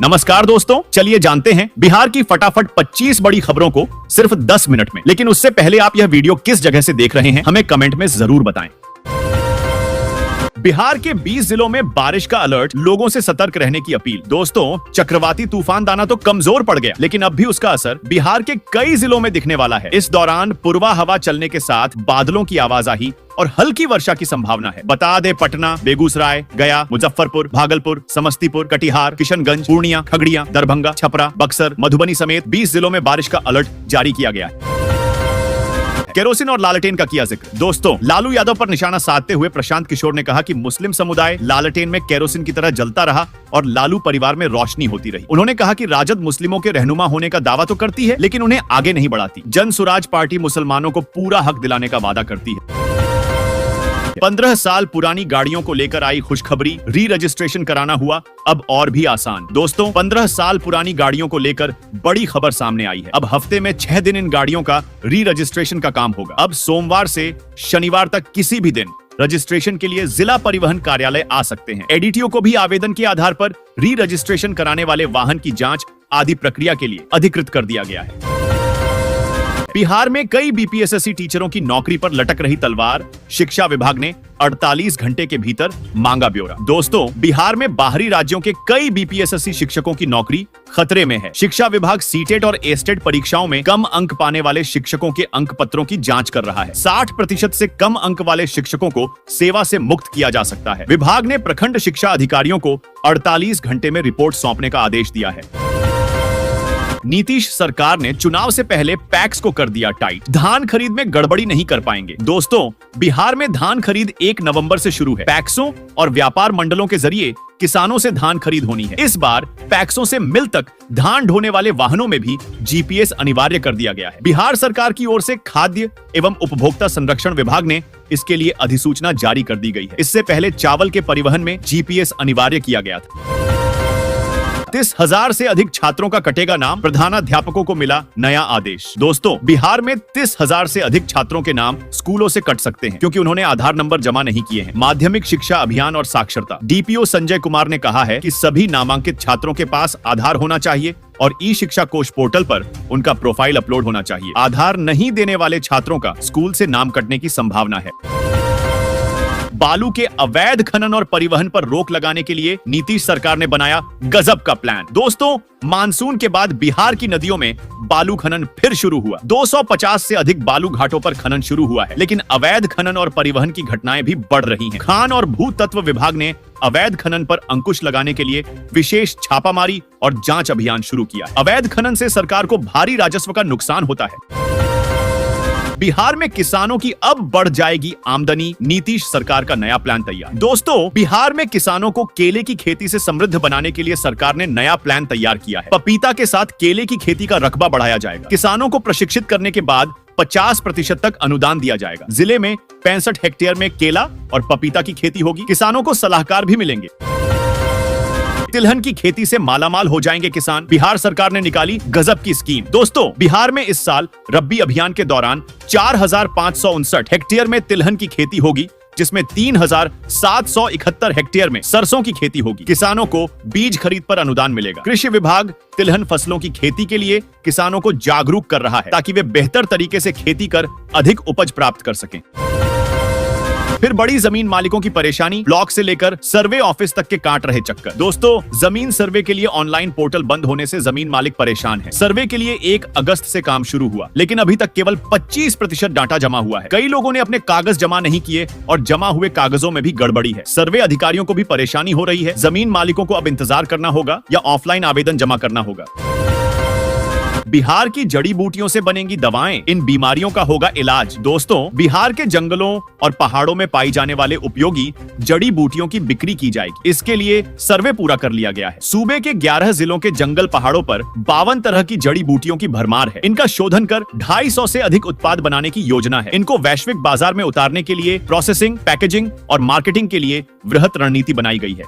नमस्कार दोस्तों, चलिए जानते हैं बिहार की फटाफट 25 बड़ी खबरों को सिर्फ 10 मिनट में। लेकिन उससे पहले आप यह वीडियो किस जगह से देख रहे हैं हमें कमेंट में जरूर बताएं। बिहार के 20 जिलों में बारिश का अलर्ट, लोगों से सतर्क रहने की अपील। दोस्तों, चक्रवाती तूफान दाना तो कमजोर पड़ गया, लेकिन अब भी उसका असर बिहार के कई जिलों में दिखने वाला है। इस दौरान पूर्वा हवा चलने के साथ बादलों की आवाजाही और हल्की वर्षा की संभावना है। बता दे, पटना, बेगूसराय, गया, मुजफ्फरपुर, भागलपुर, समस्तीपुर, कटिहार, किशनगंज, पूर्णिया, खगड़िया, दरभंगा, छपरा, बक्सर, मधुबनी समेत 20 जिलों में बारिश का अलर्ट जारी किया गया है। केरोसिन और लालटेन का किया जिक्र। दोस्तों, लालू यादव पर निशाना साधते हुए प्रशांत किशोर ने कहा कि मुस्लिम समुदाय लालटेन में केरोसिन की तरह जलता रहा और लालू परिवार में रोशनी होती रही। उन्होंने कहा कि राजद मुस्लिमों के रहनुमा होने का दावा तो करती है, लेकिन उन्हें आगे नहीं बढ़ाती। जन सुराज पार्टी मुसलमानों को पूरा हक दिलाने का वादा करती है। 15 साल पुरानी गाड़ियों को लेकर आई खुशखबरी, री रजिस्ट्रेशन कराना हुआ अब और भी आसान। दोस्तों, 15 साल पुरानी गाड़ियों को लेकर बड़ी खबर सामने आई है। अब हफ्ते में 6 दिन इन गाड़ियों का री रजिस्ट्रेशन का काम होगा। अब सोमवार से शनिवार तक किसी भी दिन रजिस्ट्रेशन के लिए जिला परिवहन कार्यालय आ सकते हैं। एडीटीओ को भी आवेदन के आधार पर री रजिस्ट्रेशन कराने वाले वाहन की जांच आदि प्रक्रिया के लिए अधिकृत कर दिया गया है। बिहार में कई बीपीएसएससी टीचरों की नौकरी पर लटक रही तलवार, शिक्षा विभाग ने 48 घंटे के भीतर मांगा ब्यौरा। दोस्तों, बिहार में बाहरी राज्यों के कई बीपीएसएससी शिक्षकों की नौकरी खतरे में है। शिक्षा विभाग सीटेट और एस्टेट परीक्षाओं में कम अंक पाने वाले शिक्षकों के अंक पत्रों की जांच कर रहा है। 60% से कम अंक वाले शिक्षकों को सेवा से मुक्त किया जा सकता है। विभाग ने प्रखंड शिक्षा अधिकारियों को 48 घंटे में रिपोर्ट सौंपने का आदेश दिया है। नीतीश सरकार ने चुनाव से पहले पैक्स को कर दिया टाइट। धान खरीद में गड़बड़ी नहीं कर पाएंगे। दोस्तों, बिहार में धान खरीद 1 नवंबर से शुरू है। पैक्सों और व्यापार मंडलों के जरिए किसानों से धान खरीद होनी है। इस बार पैक्सों से मिल तक धान ढोने वाले वाहनों में भी जीपीएस अनिवार्य कर दिया गया है। बिहार सरकार की ओर से खाद्य एवं उपभोक्ता संरक्षण विभाग ने इसके लिए अधिसूचना जारी कर दी गई है। इससे पहले चावल के परिवहन में जीपीएस अनिवार्य किया गया था। 30,000 से अधिक छात्रों का कटेगा नाम, प्रधानाध्यापकों को मिला नया आदेश। दोस्तों, बिहार में 30,000 से अधिक छात्रों के नाम स्कूलों से कट सकते हैं, क्योंकि उन्होंने आधार नंबर जमा नहीं किए हैं। माध्यमिक शिक्षा अभियान और साक्षरता डीपीओ संजय कुमार ने कहा है कि सभी नामांकित छात्रों के पास आधार होना चाहिए और ई शिक्षा कोश पोर्टल पर उनका प्रोफाइल अपलोड होना चाहिए। आधार नहीं देने वाले छात्रों का स्कूल से नाम कटने की संभावना है। बालू के अवैध खनन और परिवहन पर रोक लगाने के लिए नीतीश सरकार ने बनाया गजब का प्लान। दोस्तों, मानसून के बाद बिहार की नदियों में बालू खनन फिर शुरू हुआ। 250 से अधिक बालू घाटों पर खनन शुरू हुआ है, लेकिन अवैध खनन और परिवहन की घटनाएं भी बढ़ रही हैं। खान और भूतत्व विभाग ने अवैध खनन पर अंकुश लगाने के लिए विशेष छापामारी और जांच अभियान शुरू किया। अवैध खनन से सरकार को भारी राजस्व का नुकसान होता है। बिहार में किसानों की अब बढ़ जाएगी आमदनी, नीतीश सरकार का नया प्लान तैयार। दोस्तों, बिहार में किसानों को केले की खेती से समृद्ध बनाने के लिए सरकार ने नया प्लान तैयार किया है। पपीता के साथ केले की खेती का रकबा बढ़ाया जाएगा। किसानों को प्रशिक्षित करने के बाद 50% तक अनुदान दिया जाएगा। जिले में 65 हेक्टेयर में केला और पपीता की खेती होगी। किसानों को सलाहकार भी मिलेंगे। तिलहन की खेती से मालामाल हो जाएंगे किसान। बिहार सरकार ने निकाली गजब की स्कीम। दोस्तों, बिहार में इस साल रब्बी अभियान के दौरान 4,559 हेक्टेयर में तिलहन की खेती होगी, जिसमें 3,771 हेक्टेयर में सरसों की खेती होगी। किसानों को बीज खरीद पर अनुदान मिलेगा। कृषि विभाग तिलहन फसलों की खेती के लिए किसानों को जागरूक कर रहा है, ताकि वे बेहतर तरीके से खेती कर अधिक उपज प्राप्त कर सकें। फिर बड़ी जमीन मालिकों की परेशानी, ब्लॉक से लेकर सर्वे ऑफिस तक के काट रहे चक्कर। दोस्तों, जमीन सर्वे के लिए ऑनलाइन पोर्टल बंद होने से जमीन मालिक परेशान है। सर्वे के लिए 1 अगस्त से काम शुरू हुआ, लेकिन अभी तक केवल 25% डाटा जमा हुआ है। कई लोगों ने अपने कागज जमा नहीं किए और जमा हुए कागजों में भी गड़बड़ी है। सर्वे अधिकारियों को भी परेशानी हो रही है। जमीन मालिकों को अब इंतजार करना होगा या ऑफलाइन आवेदन जमा करना होगा। बिहार की जड़ी बूटियों से बनेंगी दवाएं, इन बीमारियों का होगा इलाज। दोस्तों, बिहार के जंगलों और पहाड़ों में पाई जाने वाले उपयोगी जड़ी बूटियों की बिक्री की जाएगी। इसके लिए सर्वे पूरा कर लिया गया है। सूबे के 11 जिलों के जंगल पहाड़ों पर 52 तरह की जड़ी बूटियों की भरमार है। इनका शोधन कर 250 से अधिक उत्पाद बनाने की योजना है। इनको वैश्विक बाजार में उतारने के लिए प्रोसेसिंग, पैकेजिंग और मार्केटिंग के लिए वृहत रणनीति बनाई गई है।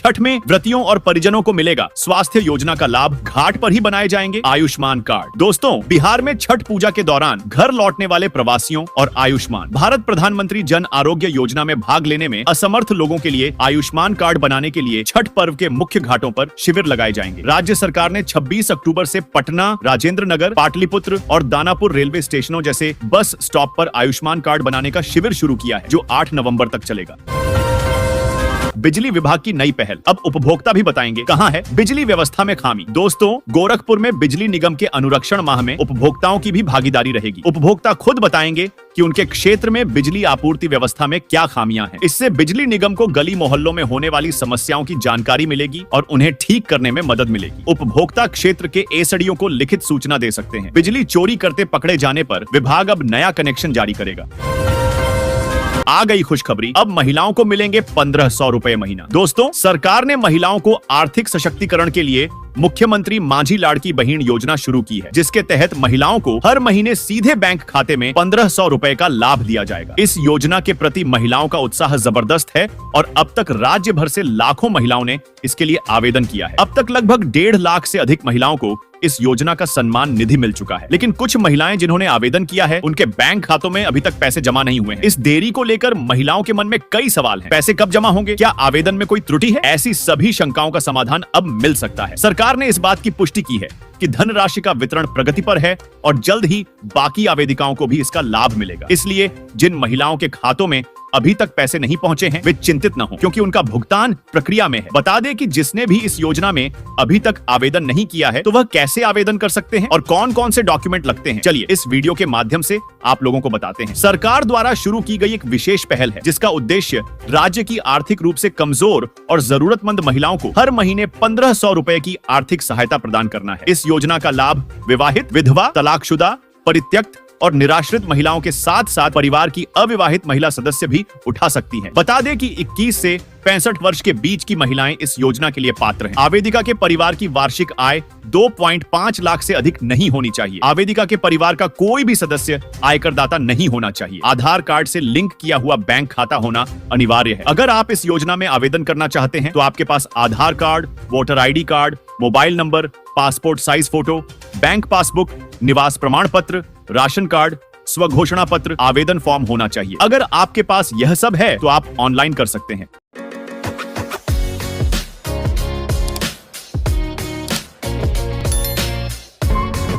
छठ में व्रतियों और परिजनों को मिलेगा स्वास्थ्य योजना का लाभ, घाट पर ही बनाए जाएंगे आयुष्मान कार्ड। दोस्तों, बिहार में छठ पूजा के दौरान घर लौटने वाले प्रवासियों और आयुष्मान भारत प्रधानमंत्री जन आरोग्य योजना में भाग लेने में असमर्थ लोगों के लिए आयुष्मान कार्ड बनाने के लिए छठ पर्व के मुख्य घाटों पर शिविर लगाए जाएंगे। राज्य सरकार ने 26 अक्टूबर से पटना, राजेंद्र नगर, पाटलिपुत्र और दानापुर रेलवे स्टेशनों जैसे बस स्टॉप पर आयुष्मान कार्ड बनाने का शिविर शुरू किया है, जो 8 नवंबर तक चलेगा। बिजली विभाग की नई पहल, अब उपभोक्ता भी बताएंगे कहां है बिजली व्यवस्था में खामी। दोस्तों, गोरखपुर में बिजली निगम के अनुरक्षण माह में उपभोक्ताओं की भी भागीदारी रहेगी। उपभोक्ता खुद बताएंगे कि उनके क्षेत्र में बिजली आपूर्ति व्यवस्था में क्या खामियां हैं। इससे बिजली निगम को गली मोहल्लों में होने वाली समस्याओं की जानकारी मिलेगी और उन्हें ठीक करने में मदद मिलेगी। उपभोक्ता क्षेत्र के एसडीओ को लिखित सूचना दे सकते हैं। बिजली चोरी करते पकड़े जाने पर विभाग अब नया कनेक्शन जारी करेगा। आ गई खुशखबरी, अब महिलाओं को मिलेंगे 1500 रुपए महीना। दोस्तों, सरकार ने महिलाओं को आर्थिक सशक्तिकरण के लिए मुख्यमंत्री माझी लाड़की बहन योजना शुरू की है, जिसके तहत महिलाओं को हर महीने सीधे बैंक खाते में 1500 रुपए का लाभ दिया जाएगा। इस योजना के प्रति महिलाओं का उत्साह जबरदस्त है और अब तक राज्य भर से लाखों महिलाओं ने इसके लिए आवेदन किया है। अब तक लगभग 1.5 लाख से अधिक महिलाओं को इस योजना का सम्मान निधि मिल चुका है। लेकिन कुछ महिलाएं जिन्होंने आवेदन किया है, उनके बैंक खातों में अभी तक पैसे जमा नहीं हुए हैं। इस देरी को लेकर महिलाओं के मन में कई सवाल हैं। पैसे कब जमा होंगे? क्या आवेदन में कोई त्रुटि है? ऐसी सभी शंकाओं का समाधान अब मिल सकता है। सरकार ने इस बात की पुष्टि की है कि धनराशि का वितरण प्रगति पर है और जल्द ही बाकी आवेदिकाओं को भी इसका लाभ मिलेगा। इसलिए जिन महिलाओं के खातों में अभी तक पैसे नहीं पहुंचे हैं, वे चिंतित न हो, क्योंकि उनका भुगतान प्रक्रिया में है। बता दें कि जिसने भी इस योजना में अभी तक आवेदन नहीं किया है, तो वह कैसे आवेदन कर सकते हैं और कौन कौन से डॉक्यूमेंट लगते हैं, चलिए इस वीडियो के माध्यम से आप लोगों को बताते हैं। सरकार द्वारा शुरू की गई एक विशेष पहल है, जिसका उद्देश्य राज्य की आर्थिक रूप से कमजोर और जरूरतमंद महिलाओं को हर महीने 1500 रुपए की आर्थिक सहायता प्रदान करना है। इस योजना का लाभ विवाहित, विधवा, तलाकशुदा, परित्यक्त और निराश्रित महिलाओं के साथ साथ परिवार की अविवाहित महिला सदस्य भी उठा सकती हैं। बता दें कि 21 से 65 वर्ष के बीच की महिलाएं इस योजना के लिए पात्र हैं। आवेदिका के परिवार की वार्षिक आय 2.5 लाख से अधिक नहीं होनी चाहिए। आवेदिका के परिवार का कोई भी सदस्य आयकरदाता नहीं होना चाहिए। आधार कार्ड से लिंक किया हुआ बैंक खाता होना अनिवार्य है। अगर आप इस योजना में आवेदन करना चाहते हैं, तो आपके पास Aadhaar card, voter ID card, mobile number, passport size photo, bank passbook, निवास प्रमाण पत्र, राशन कार्ड, स्वघोषणा पत्र, आवेदन फॉर्म होना चाहिए। अगर आपके पास यह सब है, तो आप ऑनलाइन कर सकते हैं।